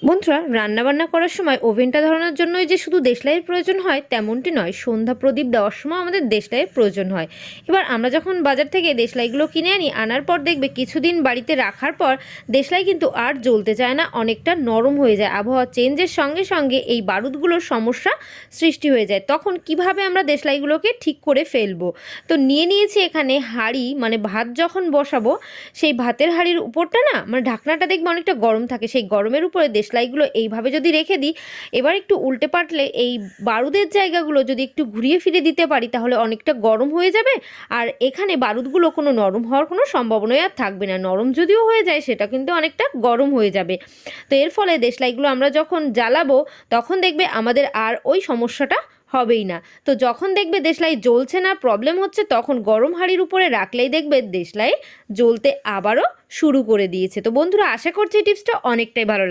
বন্ধুরা, রান্নাবান্না করার সময় ওভেনটা ধরানোর জন্যই যে শুধু দেশলাইয়ের প্রয়োজন হয় তেমনটি নয়, সন্ধ্যা প্রদীপ দেওয়ার সময় আমাদের দেশলাইয়ের প্রয়োজন হয়। এবার আমরা যখন বাজার থেকে দেশলাইগুলো কিনে আনার পর দেখবে কিছুদিন বাড়িতে রাখার পর দেশলাই কিন্তু আর জ্বলতে চায় না, অনেকটা নরম হয়ে যায়। আবহাওয়া চেঞ্জের সঙ্গে সঙ্গে এই বারুদগুলোর সমস্যা সৃষ্টি হয়ে যায়। তখন কিভাবে আমরা দেশলাইগুলোকে ঠিক করে ফেলবো? তো নিয়েছি এখানে হাঁড়ি, মানে ভাত যখন বসাবো সেই ভাতের হাঁড়ির উপরটা না, মানে ঢাকনাটা দেখবে অনেকটা গরম থাকে, সেই গরমের উপরে দেশলাইগুলো এইভাবে যদি রেখে দিই, এবার একটু উল্টে পাল্টে এই বারুদের জায়গাগুলো যদি একটু ঘুরিয়ে ফিরে দিতে পারি তাহলে অনেকটা গরম হয়ে যাবে। আর এখানে বারুদগুলো কোনো নরম হওয়ার কোনো সম্ভাবনাই আর থাকবে না। নরম যদিও হয়ে যায় সেটা কিন্তু অনেকটা গরম হয়ে যাবে। তো এর ফলে দেশলাইগুলো আমরা যখন জ্বালাবো তখন দেখবে আমাদের আর ওই সমস্যাটা হবেই না। তো যখন দেখবে দেশলাই জ্বলছে না, প্রবলেম হচ্ছে, তখন গরম হাঁড়ির উপরে রাখলেই দেখবে দেশলাই জ্বলতে আবারও শুরু করে দিয়েছে। তো বন্ধুরা, আশা করছি এই টিপসটা অনেকটাই ভালো